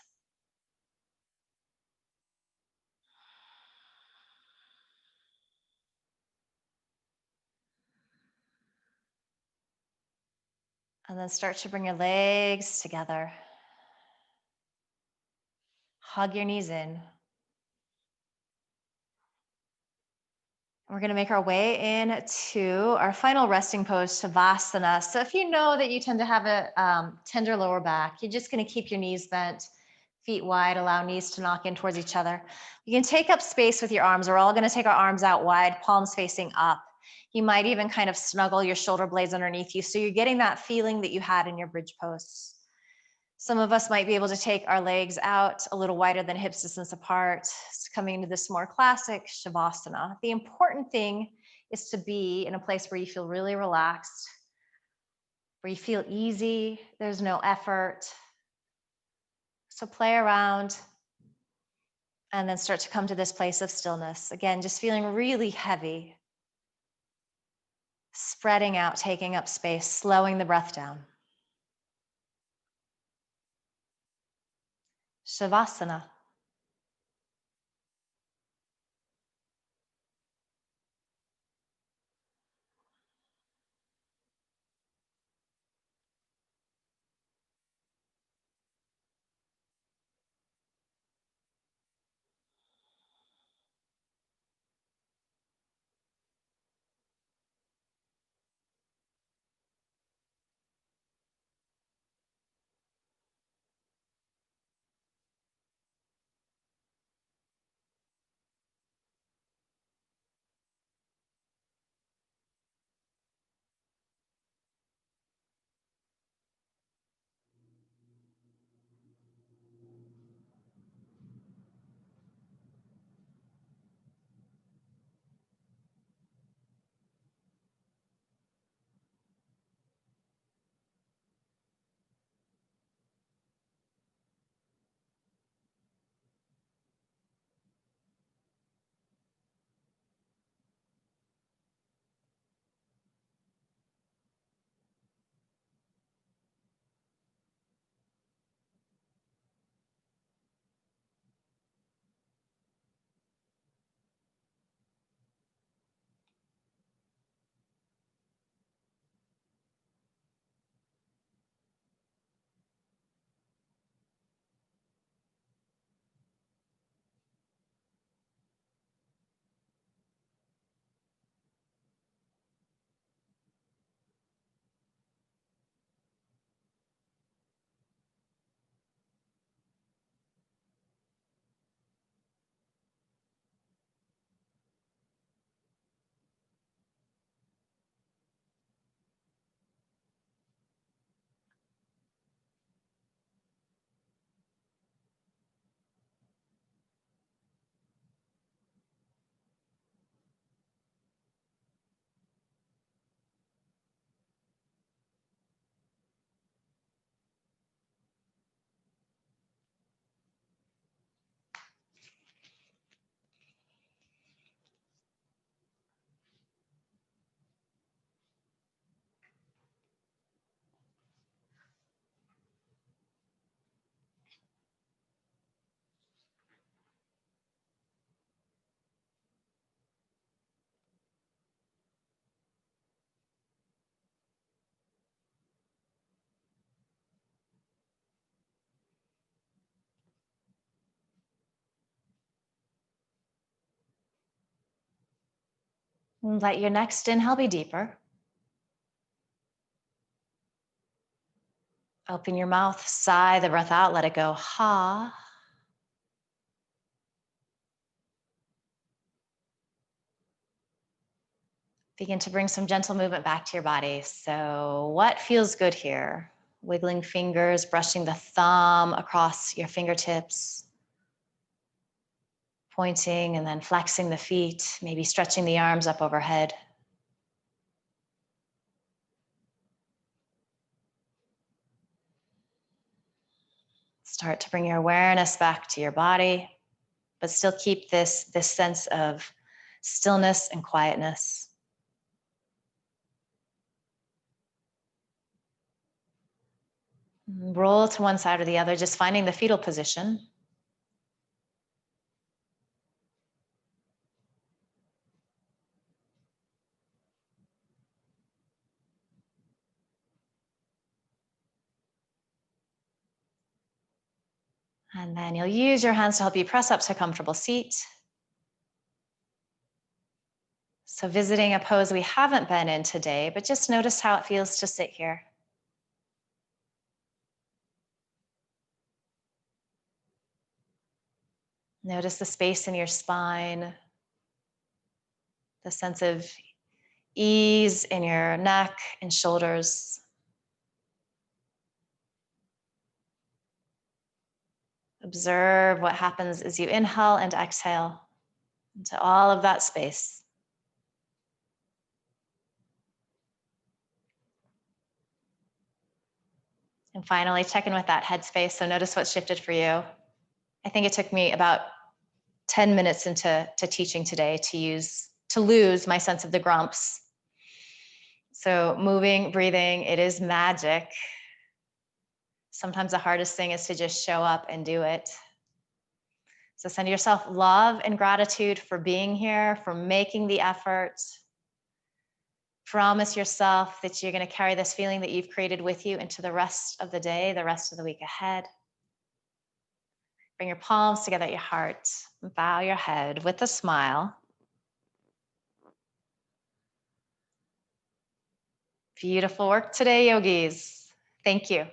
And then start to bring your legs together. Hug your knees in. We're going to make our way into our final resting pose, Shavasana. So if you know that you tend to have a tender lower back, you're just going to keep your knees bent, feet wide, allow knees to knock in towards each other. You can take up space with your arms. We're all going to take our arms out wide, palms facing up. You might even kind of snuggle your shoulder blades underneath you. So you're getting that feeling that you had in your bridge pose. Some of us might be able to take our legs out a little wider than hip distance apart, coming into this more classic Shavasana. The important thing is to be in a place where you feel really relaxed, where you feel easy, there's no effort. So play around and then start to come to this place of stillness. Again, just feeling really heavy, spreading out, taking up space, slowing the breath down. Shavasana. Let your next inhale be deeper. Open your mouth, sigh the breath out, let it go. Ha. Begin to bring some gentle movement back to your body. So what feels good here? Wiggling fingers, brushing the thumb across your fingertips. Pointing and then flexing the feet, maybe stretching the arms up overhead. Start to bring your awareness back to your body, but still keep this sense of stillness and quietness. Roll to one side or the other, just finding the fetal position. And then you'll use your hands to help you press up to a comfortable seat. So visiting a pose we haven't been in today, but just notice how it feels to sit here. Notice the space in your spine, the sense of ease in your neck and shoulders. Observe what happens as you inhale and exhale into all of that space. And finally, check in with that headspace. So notice what shifted for you. I think it took me about 10 minutes into teaching today to lose my sense of the grumps. So moving, breathing, it is magic. Sometimes the hardest thing is to just show up and do it. So send yourself love and gratitude for being here, for making the effort. Promise yourself that you're going to carry this feeling that you've created with you into the rest of the day, the rest of the week ahead. Bring your palms together at your heart. Bow your head with a smile. Beautiful work today, yogis. Thank you.